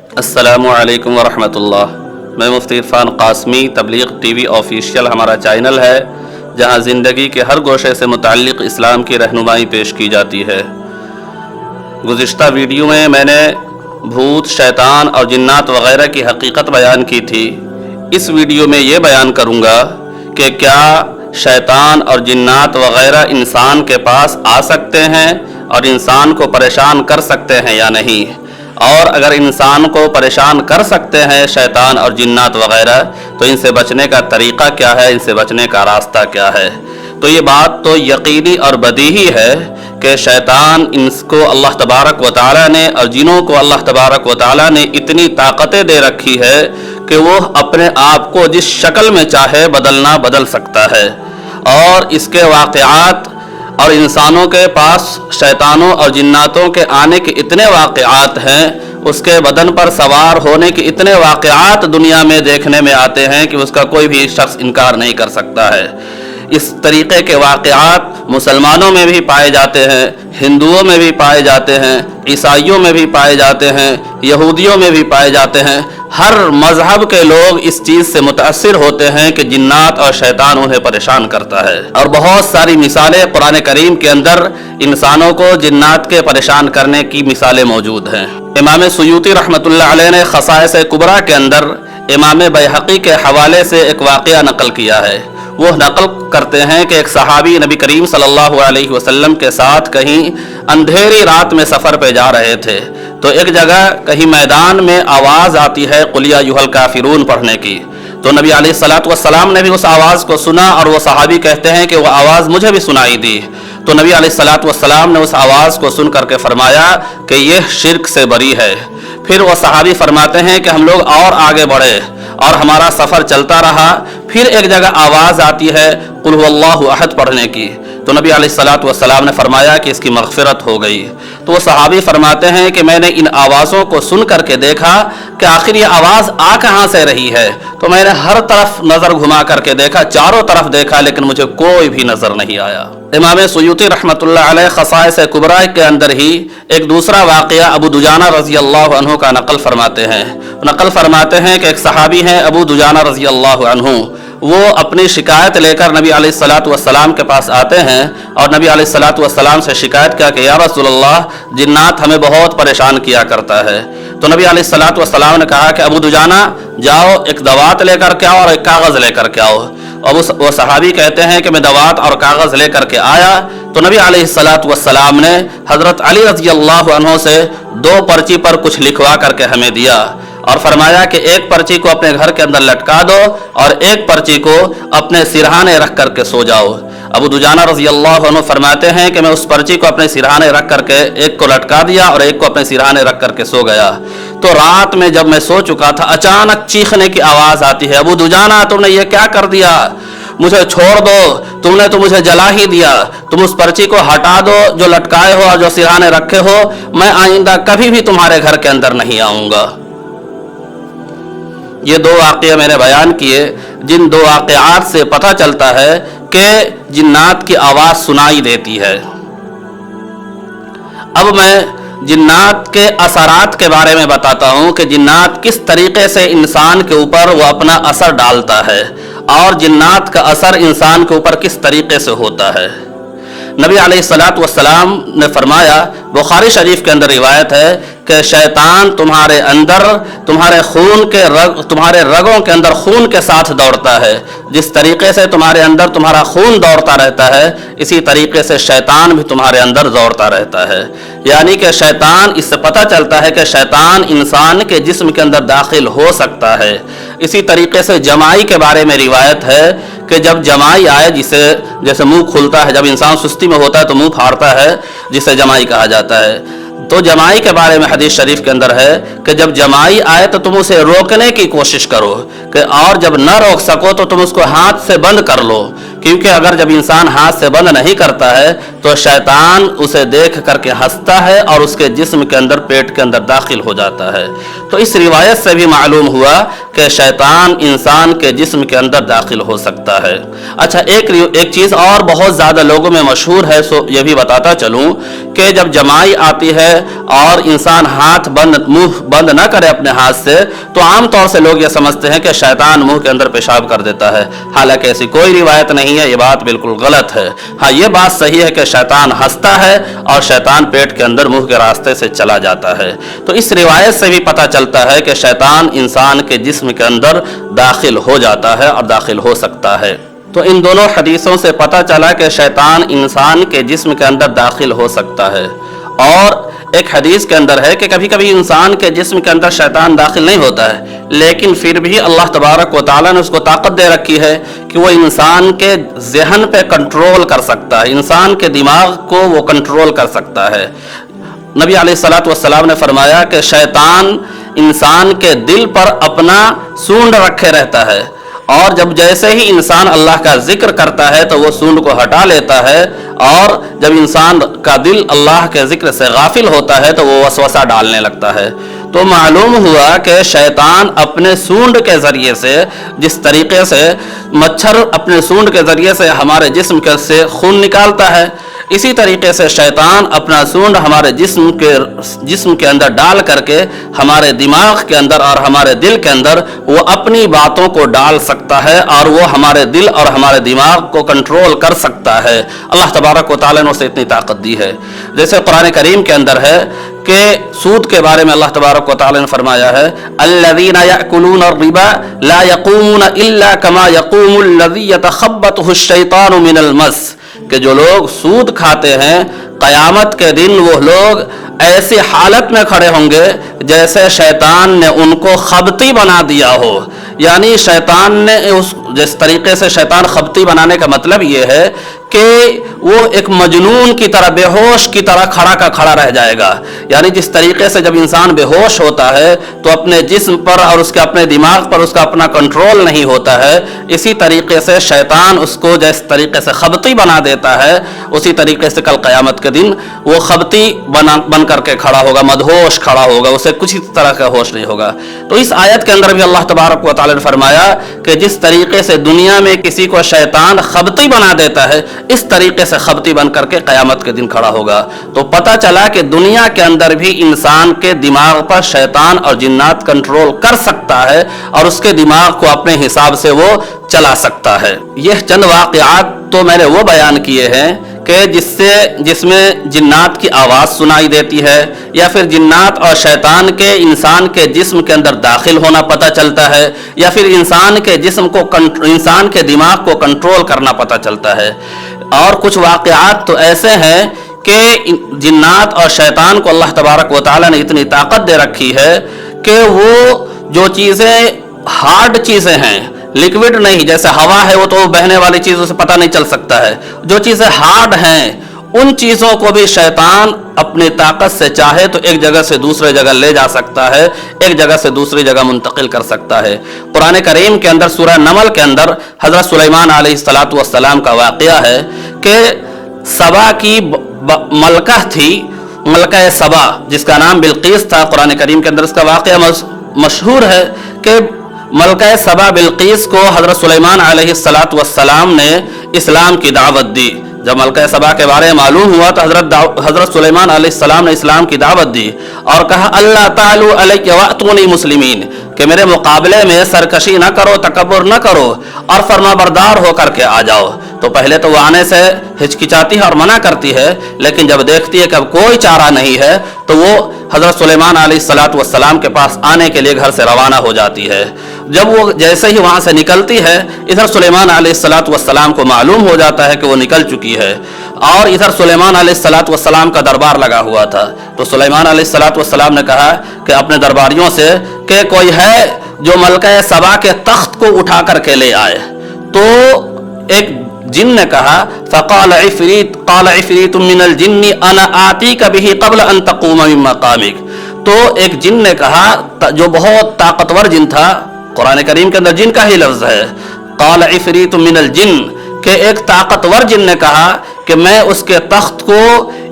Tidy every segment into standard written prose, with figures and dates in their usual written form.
السلام علیکم ورحمۃ اللہ۔ میں مفتی عرفان قاسمی، تبلیغ ٹی وی آفیشیل ہمارا چینل ہے جہاں زندگی کے ہر گوشے سے متعلق اسلام کی رہنمائی پیش کی جاتی ہے۔ گزشتہ ویڈیو میں نے بھوت، شیطان اور جنات وغیرہ کی حقیقت بیان کی تھی۔ اس ویڈیو میں یہ بیان کروں گا کہ کیا شیطان اور جنات وغیرہ انسان کے پاس آ سکتے ہیں اور انسان کو پریشان کر سکتے ہیں یا نہیں، اور اگر انسان کو پریشان کر سکتے ہیں شیطان اور جنات وغیرہ تو ان سے بچنے کا طریقہ کیا ہے، ان سے بچنے کا راستہ کیا ہے۔ تو یہ بات تو یقینی اور بدیہی ہے کہ شیطان اس کو اللہ تبارک و تعالیٰ نے اور جنوں کو اللہ تبارک و تعالیٰ نے اتنی طاقتیں دے رکھی ہے کہ وہ اپنے آپ کو جس شکل میں چاہے بدل سکتا ہے، اور اس کے واقعات اور انسانوں کے پاس شیطانوں اور جناتوں کے آنے کے اتنے واقعات ہیں، اس کے بدن پر سوار ہونے کے اتنے واقعات دنیا میں دیکھنے میں آتے ہیں کہ اس کا کوئی بھی شخص انکار نہیں کر سکتا ہے۔ اس طریقے کے واقعات مسلمانوں میں بھی پائے جاتے ہیں، ہندوؤں میں بھی پائے جاتے ہیں، عیسائیوں میں بھی پائے جاتے ہیں، یہودیوں میں بھی پائے جاتے ہیں۔ ہر مذہب کے لوگ اس چیز سے متاثر ہوتے ہیں کہ جنات اور شیطان انہیں پریشان کرتا ہے، اور بہت ساری مثالیں قرآن کریم کے اندر انسانوں کو جنات کے پریشان کرنے کی مثالیں موجود ہیں۔ امام سیوطی رحمۃ اللہ علیہ نے خصائص کبریٰ کے اندر امام بیہقی کے حوالے سے ایک واقعہ نقل کیا ہے۔ وہ نقل کرتے ہیں کہ ایک صحابی نبی کریم صلی اللہ علیہ وسلم کے ساتھ کہیں اندھیری رات میں سفر پہ جا رہے تھے، تو ایک جگہ کہیں میدان میں آواز آتی ہے قل یا ایھا الکافرون پڑھنے کی۔ تو نبی علیہ الصلوۃ والسلام نے بھی اس آواز کو سنا، اور وہ صحابی کہتے ہیں کہ وہ آواز مجھے بھی سنائی دی۔ تو نبی علیہ الصلوۃ والسلام نے اس آواز کو سن کر کے فرمایا کہ یہ شرک سے بری ہے۔ پھر وہ صحابی فرماتے ہیں کہ ہم لوگ اور آگے بڑھے اور ہمارا سفر چلتا رہا، پھر ایک جگہ آواز آتی ہے قل هو اللہ احد پڑھنے کی۔ تو نبی علیہ الصلوۃ والسلام نے فرمایا کہ اس کی مغفرت ہو گئی۔ تو وہ صحابی فرماتے ہیں کہ میں نے ان آوازوں کو سن کر کے دیکھا کہ آخر یہ آواز آ کہاں سے رہی ہے، تو میں نے ہر طرف نظر گھما کر کے دیکھا، چاروں طرف دیکھا، لیکن مجھے کوئی بھی نظر نہیں آیا۔ امام سیوطی رحمۃ اللہ علیہ خصائص کبریٰ کے اندر ہی ایک دوسرا واقعہ ابو دجانہ رضی اللہ عنہ کا نقل فرماتے ہیں کہ ایک صحابی ہیں ابو دجانہ رضی اللہ عنہ، وہ اپنی شکایت لے کر نبی علیہ الصلوۃ والسلام کے پاس آتے ہیں، اور نبی علیہ الصلوۃ والسلام سے شکایت کیا کہ یا رسول اللہ، جنات ہمیں بہت پریشان کیا کرتا ہے۔ تو نبی علیہ الصلوۃ والسلام نے کہا کہ ابو دجانہ جاؤ ایک دوات لے کر کے آؤ اور ایک کاغذ لے کر کے آؤ۔ اور وہ صحابی کہتے ہیں کہ میں دوات اور کاغذ لے کر کے آیا، تو نبی علیہ الصلوۃ والسلام نے حضرت علی رضی اللہ عنہ سے 2 پرچی پر کچھ لکھوا کر کے ہمیں دیا، اور فرمایا کہ ایک پرچی کو اپنے گھر کے اندر لٹکا دو اور ایک پرچی کو اپنے سرہانے رکھ کر کے سو جاؤ۔ ابو دجانہ رضی اللہ عنہ فرماتے ہیں کہ میں اس پرچی کو اپنے سرہانے رکھ کر کے ایک کو لٹکا دیا اور ایک کو اپنے سرہانے رکھ کر کے سو گیا۔ تو رات میں جب میں سو چکا تھا، اچانک چیخنے کی آواز آتی ہے، ابو دجانہ تم نے یہ کیا کر دیا، مجھے چھوڑ دو، تم نے تو مجھے جلا ہی دیا، تم اس پرچی کو ہٹا دو جو لٹکائے ہو اور جو سرہانے رکھے ہو، میں آئندہ کبھی بھی تمہارے گھر کے اندر نہیں آؤں گا۔ یہ 2 واقعے میں نے بیان کیے، جن 2 واقعات سے پتہ چلتا ہے کہ جنات کی آواز سنائی دیتی ہے۔ اب میں جنات کے اثرات کے بارے میں بتاتا ہوں کہ جنات کس طریقے سے انسان کے اوپر وہ اپنا اثر ڈالتا ہے، اور جنات کا اثر انسان کے اوپر کس طریقے سے ہوتا ہے۔ نبی علیہ الصلوۃ والسلام نے فرمایا، بخاری شریف کے اندر روایت ہے کہ شیطان تمہارے اندر تمہارے رگوں کے اندر خون کے ساتھ دوڑتا ہے۔ جس طریقے سے تمہارے اندر تمہارا خون دوڑتا رہتا ہے، اسی طریقے سے شیطان بھی تمہارے اندر دوڑتا رہتا ہے۔ یعنی کہ شیطان، اس سے پتہ چلتا ہے کہ شیطان انسان کے جسم کے اندر داخل ہو سکتا ہے۔ اسی طریقے سے جمائی کے بارے میں روایت ہے کہ جب جمائی آئے، جیسے منہ کھلتا ہے، جب انسان سستی میں ہوتا ہے تو منہ پھاڑتا ہے، جسے جمائی کہا جاتا ہے، تو جمائی کے بارے میں حدیث شریف کے اندر ہے کہ جب جمائی آئے تو تم اسے روکنے کی کوشش کرو، اور جب نہ روک سکو تو تم اس کو ہاتھ سے بند کر لو، کیونکہ اگر جب انسان ہاتھ سے بند نہیں کرتا ہے تو شیطان اسے دیکھ کر کے ہنستا ہے اور اس کے جسم کے اندر، پیٹ کے اندر داخل ہو جاتا ہے۔ تو اس روایت سے بھی معلوم ہوا کہ شیطان انسان کے جسم کے اندر داخل ہو سکتا ہے۔ اچھا، ایک چیز اور بہت زیادہ لوگوں میں مشہور ہے، سو یہ بھی بتاتا چلوں کہ جب جمائی آتی ہے ہے اور انسان منہ بند نہ کرے اپنے ہاتھ سے تو عام طور سے لوگ یہ سمجھتے ہیں کہ شیطان منہ کے اندر پیشاب کر دیتا ہے، حالانکہ ایسی کوئی روایت نہیں ہے، یہ بات بالکل غلط ہے۔ ہاں یہ بات صحیح ہے کہ شیطان ہنستا ہے اور شیطان پیٹ کے اندر منہ کے راستے سے چلا جاتا ہے۔ تو اس روایت سے بھی پتہ چلتا ہے کہ شیطان انسان کے جسم کے اندر داخل ہو جاتا ہے اور داخل ہو سکتا ہے۔ تو ان دونوں حدیثوں سے پتہ چلا کہ شیطان انسان کے جسم کے اندر داخل ہو سکتا ہے، اور ایک حدیث کے اندر ہے کہ کبھی کبھی انسان کے جسم کے اندر شیطان داخل نہیں ہوتا ہے، لیکن پھر بھی اللہ تبارک و تعالیٰ نے اس کو طاقت دے رکھی ہے کہ وہ انسان کے ذہن پہ کنٹرول کر سکتا ہے، انسان کے دماغ کو وہ کنٹرول کر سکتا ہے۔ نبی علیہ الصلوۃ والسلام نے فرمایا کہ شیطان انسان کے دل پر اپنا سونڈ رکھے رہتا ہے، اور جب جیسے ہی انسان اللہ کا ذکر کرتا ہے تو وہ سونڈ کو ہٹا لیتا ہے، اور جب انسان کا دل اللہ کے ذکر سے غافل ہوتا ہے تو وہ وسوسہ ڈالنے لگتا ہے۔ تو معلوم ہوا کہ شیطان اپنے سونڈ کے ذریعے سے، جس طریقے سے مچھر اپنے سونڈ کے ذریعے سے ہمارے جسم سے خون نکالتا ہے، اسی طریقے سے شیطان اپنا سونڈ ہمارے جسم کے اندر ڈال کر کے ہمارے دماغ کے اندر اور ہمارے دل کے اندر وہ اپنی باتوں کو ڈال سکتا ہے، اور وہ ہمارے دل اور ہمارے دماغ کو کنٹرول کر سکتا ہے۔ اللہ تبارک و تعالیٰ نے اسے اتنی طاقت دی ہے۔ جیسے قرآن کریم کے اندر ہے کہ سود کے بارے میں اللہ تبارک و تعالیٰ نے فرمایا ہے الذین یأکلون الربا لا یقومون الا کما یقوم الذی یتخبطہ الشیطان من المس، کہ جو لوگ سود کھاتے ہیں قیامت کے دن وہ لوگ ایسی حالت میں کھڑے ہوں گے جیسے شیطان نے ان کو خبتی بنا دیا ہو۔ یعنی شیطان نے جس طریقے سے شیطان خبتی بنانے کا مطلب یہ ہے کہ وہ ایک مجنون کی طرح، بے ہوش کی طرح کھڑا کا کھڑا رہ جائے گا۔ یعنی جس طریقے سے جب انسان بے ہوش ہوتا ہے تو اپنے جسم پر اور اس کے اپنے دماغ پر اس کا اپنا کنٹرول نہیں ہوتا ہے، اسی طریقے سے شیطان اس کو جس طریقے سے خبتی بنا دیتا ہے، اسی طریقے سے کل قیامت کے دن وہ خبتی بن کر کے کھڑا ہوگا، مدہوش کھڑا ہوگا، اسے کچھ طرح کا ہوش نہیں ہوگا۔ تو اس آیت کے اندر بھی اللہ تبارک و تعالی نے فرمایا کہ جس طریقے سے دنیا میں کسی کو شیطان خبتی بنا دیتا ہے، اس طریقے سے خبتی بن کر کے قیامت کے دن کھڑا ہوگا۔ تو پتہ چلا کہ دنیا کے اندر بھی انسان کے دماغ پر شیطان اور جنات کنٹرول کر سکتا ہے، اور اس کے دماغ کو اپنے حساب سے وہ چلا سکتا ہے۔ یہ چند واقعات تو میں نے وہ بیان کیے ہیں کہ جس میں جنات کی آواز سنائی دیتی ہے، یا پھر جنات اور شیطان کے انسان کے جسم کے اندر داخل ہونا پتہ چلتا ہے، یا پھر انسان کے دماغ کو کنٹرول کرنا پتہ چلتا ہے۔ اور کچھ واقعات تو ایسے ہیں کہ جنات اور شیطان کو اللہ تبارک و تعالی نے اتنی طاقت دے رکھی ہے کہ وہ جو چیزیں ہارڈ چیزیں ہیں، لیکوڈ نہیں، جیسے ہوا ہے وہ تو بہنے والی چیزوں سے پتہ نہیں چل سکتا ہے، جو چیزیں ہارڈ ہیں ان چیزوں کو بھی شیطان اپنی طاقت سے چاہے تو ایک جگہ سے دوسرے جگہ لے جا سکتا ہے، ایک جگہ سے دوسری جگہ منتقل کر سکتا ہے۔ قرآن کریم کے اندر سورہ نمل کے اندر حضرت سلیمان علیہ السلام کا واقعہ ہے کہ سبا کی ملکہ تھی، ملکہ سبا، جس کا نام بلقیس تھا۔ قرآن کریم کے اندر اس کا واقعہ مشہور ہے کہ ملکہ سبا بلقیس کو حضرت سلیمان علیہ السلام نے اسلام کی دعوت دی۔ جب ملکہ سبا کے بارے میں معلوم ہوا تو حضرت سلیمان علیہ السلام نے اسلام کی دعوت دی اور کہا اللہ تعالی علیہ واتونی مسلمین، کہ میرے مقابلے میں سرکشی نہ کرو، تکبر نہ کرو، اور فرما بردار ہو کر کے آ جاؤ۔ تو پہلے تو وہ آنے سے ہچکچاتی ہے اور منع کرتی ہے، لیکن جب دیکھتی ہے کہ اب کوئی چارہ نہیں ہے تو وہ حضرت سلیمان علیہ السلام کے پاس آنے کے لیے گھر سے روانہ ہو جاتی ہے۔ جب وہ جیسے ہی وہاں سے نکلتی ہے، ادھر سلیمان علیہ السلام کو معلوم ہو جاتا ہے کہ وہ نکل چکی ہے، اور ادھر سلیمان علیہ السلام کا دربار لگا ہوا تھا۔ تو سلیمان علیہ السلام نے کہا کہ اپنے درباریوں سے کہ کوئی ہے جو ملکہ سبا کے تخت کو اٹھا کر کے لے آئے۔ تو ایک جن نے کہا فقال عفریت من الجن انا آتیک بہ قبل ان تقوم من مقامک، تو ایک جن نے کہا جو بہت طاقتور جن تھا، قرآن کریم کے اندر جن کا ہی لفظ ہے، قال عفریت من الجن، کہ ایک طاقتور جن نے کہا کہ میں اس کے تخت کو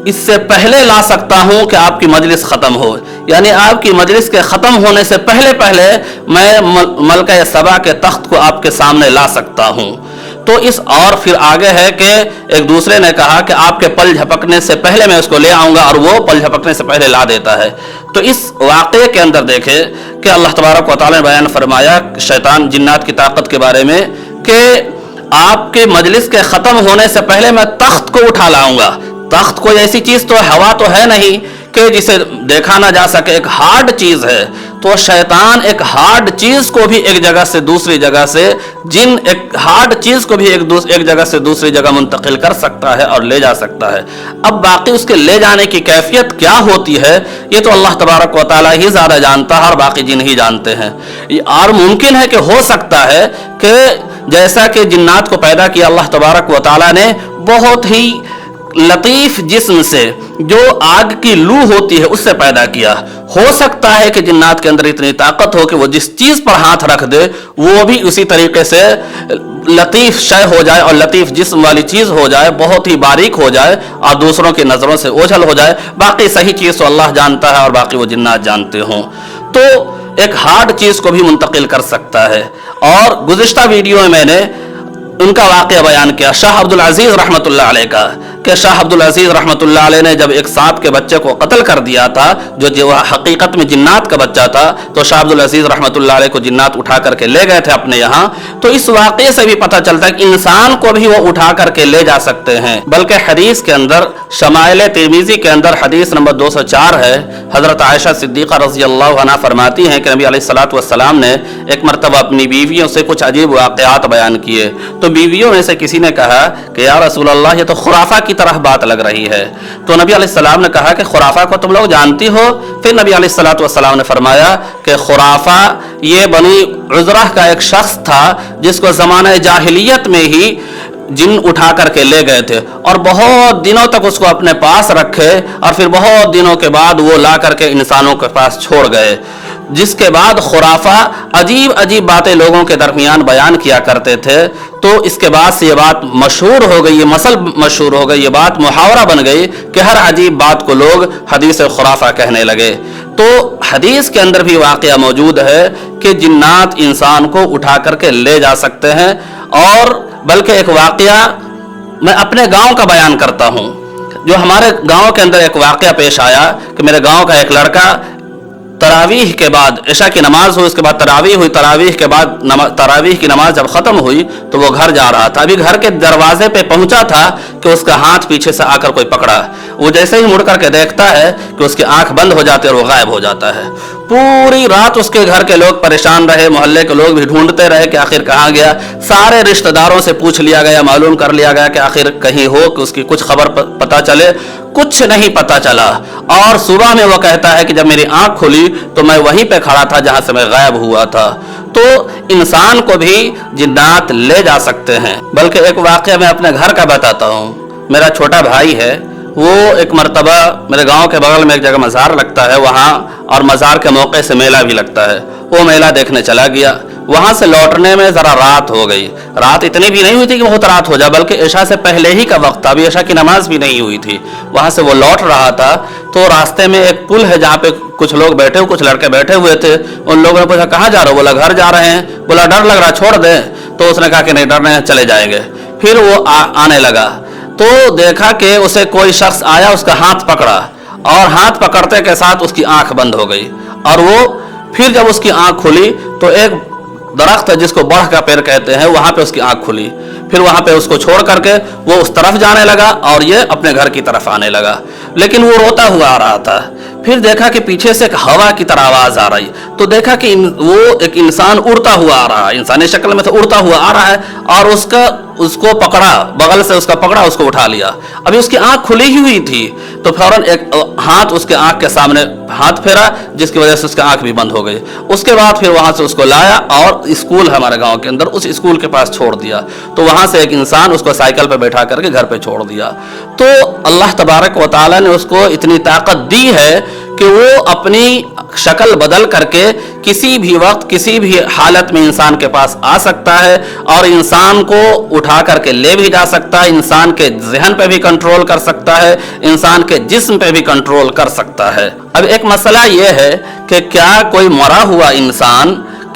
اس سے پہلے لا سکتا ہوں کہ آپ کی مجلس ختم ہو، یعنی آپ کی مجلس کے ختم ہونے سے پہلے میں ملکہ سبا کے تخت کو آپ کے سامنے لا سکتا ہوں۔ تو اس اور پھر آگے ہے کہ ایک دوسرے نے کہا کہ آپ کے پل جھپکنے سے پہلے میں اس کو لے آؤں گا، اور وہ پل جھپکنے سے پہلے لا دیتا ہے۔ تو اس واقعے کے اندر دیکھیں کہ اللہ تبارک و تعالیٰ نے بیان فرمایا شیطان جنات کی طاقت کے بارے میں کہ آپ کے مجلس کے ختم ہونے سے پہلے میں تخت کو اٹھا لاؤں گا۔ تخت کوئی ایسی چیز تو ہوا تو ہے نہیں کہ جسے دیکھا نہ جا سکے، ایک ہارڈ چیز ہے۔ تو شیطان ایک ہارڈ چیز کو بھی ایک جگہ سے دوسری جگہ سے، ایک ہارڈ چیز کو بھی ایک جگہ سے دوسری جگہ منتقل کر سکتا ہے اور لے جا سکتا ہے۔ اب باقی اس کے لے جانے کی کیفیت کیا ہوتی ہے یہ تو اللہ تبارک و تعالیٰ ہی زیادہ جانتا ہے اور باقی جن ہی جانتے ہیں۔ اور ممکن ہے کہ ہو سکتا ہے کہ جیسا کہ جنات کو پیدا کیا اللہ تبارک و تعالیٰ نے بہت ہی لطیف جسم سے، جو آگ کی لو ہوتی ہے اس سے پیدا کیا، ہو سکتا ہے کہ جنات کے اندر اتنی طاقت ہو کہ وہ جس چیز پر ہاتھ رکھ دے وہ بھی اسی طریقے سے لطیف شے ہو جائے اور لطیف جسم والی چیز ہو جائے، بہت ہی باریک ہو جائے اور دوسروں کی نظروں سے اوجھل ہو جائے۔ باقی صحیح چیز تو اللہ جانتا ہے اور باقی وہ جنات جانتے ہوں۔ تو ایک ہارڈ چیز کو بھی منتقل کر سکتا ہے۔ اور گزشتہ ویڈیو میں نے ان کا واقعہ بیان کیا شاہ عبد العزیز رحمۃ اللہ علیہ کا، کہ شاہ عبد العزیز رحمۃ اللہ علیہ نے جب ایک سانپ کے بچے کو قتل کر دیا تھا جو حقیقت میں جنات کا بچہ تھا، تو شاہ عبد العزیز رحمۃ اللہ علیہ کو جنات اٹھا کر کے لے گئے تھے اپنے یہاں۔ تو اس واقعے سے بھی پتہ چلتا ہے کہ انسان کو بھی وہ اٹھا کر کے لے جا سکتے ہیں۔ بلکہ حدیث کے اندر شمائل ترمذی کے اندر حدیث نمبر 204 ہے، حضرت عائشہ صدیقہ رضی اللہ عنہا فرماتی ہیں کہ نبی علیہ الصلوۃ والسلام نے ایک مرتبہ اپنی بیویوں سے کچھ عجیب واقعات بیان کیے، تو بیویوں میں سے کسی نے کہا کہ یا رسول اللہ یہ تو خرافہ کی طرح بات لگ رہی ہے۔ تو نبی علیہ السلام نے کہا کہ خرافہ کو تم لوگ جانتی ہو؟ پھر نبی علیہ الصلوۃ والسلام نے فرمایا کہ خرافہ یہ بنی عذرہ کا ایک شخص تھا جس کو زمانہ جاہلیت میں ہی جن اٹھا کر کے لے گئے تھے اور بہت دنوں تک اس کو اپنے پاس رکھے اور پھر بہت دنوں کے بعد وہ لا کر کے انسانوں کے پاس چھوڑ گئے، جس کے بعد خرافہ عجیب عجیب باتیں لوگوں کے درمیان بیان کیا کرتے تھے۔ تو اس کے بعد سے یہ بات مشہور ہو گئی، یہ مسل مشہور ہو گئی، یہ بات محاورہ بن گئی کہ ہر عجیب بات کو لوگ حدیث خرافہ کہنے لگے۔ تو حدیث کے اندر بھی واقعہ موجود ہے کہ جنات انسان کو اٹھا کر کے لے جا سکتے ہیں۔ اور بلکہ ایک واقعہ میں اپنے گاؤں کا بیان کرتا ہوں، جو ہمارے گاؤں کے اندر ایک واقعہ پیش آیا کہ میرے گاؤں کا ایک لڑکا تراویح کے بعد، عشاء کی نماز ہوئی، اس کے بعد تراویح ہوئی، تراویح کے بعد تراویح کی نماز جب ختم ہوئی تو وہ گھر جا رہا تھا۔ ابھی گھر کے دروازے پہ پہنچا تھا کہ اس کا ہاتھ پیچھے سے آ کر کوئی پکڑا۔ وہ جیسے ہی مڑ کر کے دیکھتا ہے کہ اس کی آنکھ بند ہو جاتی ہے اور وہ غائب ہو جاتا ہے۔ پوری رات اس کے گھر کے لوگ پریشان رہے، محلے کے لوگ بھی ڈھونڈتے رہے کہ آخر کہاں گیا۔ سارے رشتہ داروں سے پوچھ لیا گیا، معلوم کر لیا گیا کہ آخر کہیں ہو کہ اس کی کچھ خبر پتہ چلے، کچھ نہیں پتہ چلا۔ اور صبح میں وہ کہتا ہے کہ جب میری آنکھ کھلی تو میں وہیں پہ کھڑا تھا جہاں سے میں غائب ہوا تھا۔ تو انسان کو بھی جنات لے جا سکتے ہیں۔ بلکہ ایک واقعہ میں اپنے گھر کا بتاتا ہوں۔ میرا چھوٹا بھائی ہے، وہ ایک مرتبہ میرے گاؤں کے بغل میں ایک جگہ مزار لگتا ہے وہاں، اور مزار کے موقع سے میلہ بھی لگتا ہے، وہ میلہ دیکھنے چلا گیا۔ وہاں سے لوٹنے میں ذرا رات ہو گئی، رات اتنی بھی نہیں ہوئی تھی کہ بہت رات ہو جائے، بلکہ عشاء سے پہلے ہی کا وقت تھا، ابھی عشاء کی نماز بھی نہیں ہوئی تھی۔ وہاں سے وہ لوٹ رہا تھا تو راستے میں ایک پل ہے جہاں پہ کچھ لوگ بیٹھے ہوئے، کچھ لڑکے بیٹھے ہوئے تھے۔ ان لوگوں نے پوچھا کہاں جا رہے ہو؟ بولا گھر جا رہے ہیں۔ بولا ڈر لگ رہا، چھوڑ دیں؟ تو اس نے کہا کہ نہیں ڈر نہیں، چلے جائیں گے۔ پھر وہ آنے لگا تو دیکھا کہ اسے کوئی شخص آیا، اس کا ہاتھ پکڑا اور ہاتھ پکڑتے کے ساتھ اس کی آنکھ بند ہو گئی۔ اور وہ پھر جب اس کی آنکھ کھلی تو ایک درخت ہے جس کو بڑھ کا پیڑ کہتے ہیں، وہاں پہ اس کی آنکھ کھلی۔ پھر وہاں پہ اس کو چھوڑ کر کے وہ اس طرف جانے لگا اور یہ اپنے گھر کی طرف آنے لگا، لیکن وہ روتا ہوا آ رہا تھا۔ پھر دیکھا کہ پیچھے سے ایک ہوا کی طرح آواز آ رہی، تو دیکھا کہ وہ ایک انسان اڑتا ہوا آ رہا ہے، انسانی شکل میں سے اڑتا ہوا آ رہا ہے، اور اس کو پکڑا، بغل سے اس کا پکڑا، اس کو اٹھا لیا۔ ابھی اس کی آنکھ کھلی ہی ہوئی تھی تو فوراً ایک ہاتھ اس کے آنکھ کے سامنے ہاتھ پھیرا، جس کی وجہ سے اس کی آنکھ بھی بند ہو گئی۔ اس کے بعد پھر وہاں سے اس کو لایا اور اسکول ہمارے گاؤں کے اندر، اس اسکول کے پاس چھوڑ دیا۔ تو وہاں سے ایک انسان اس کو سائیکل پہ بیٹھا کر کے گھر پہ چھوڑ دیا۔ تو اللہ تبارک و تعالیٰ نے اس کو اتنی طاقت دی ہے کہ وہ اپنی شکل بدل کر کے کسی بھی وقت کسی بھی حالت میں انسان کے پاس آ سکتا ہے اور انسان کو اٹھا کر کے لے بھی جا سکتا ہے، انسان کے ذہن پہ بھی کنٹرول کر سکتا ہے، انسان کے جسم پہ بھی کنٹرول کر سکتا ہے۔ اب ایک مسئلہ یہ ہے کہ کیا کوئی مرا ہوا انسان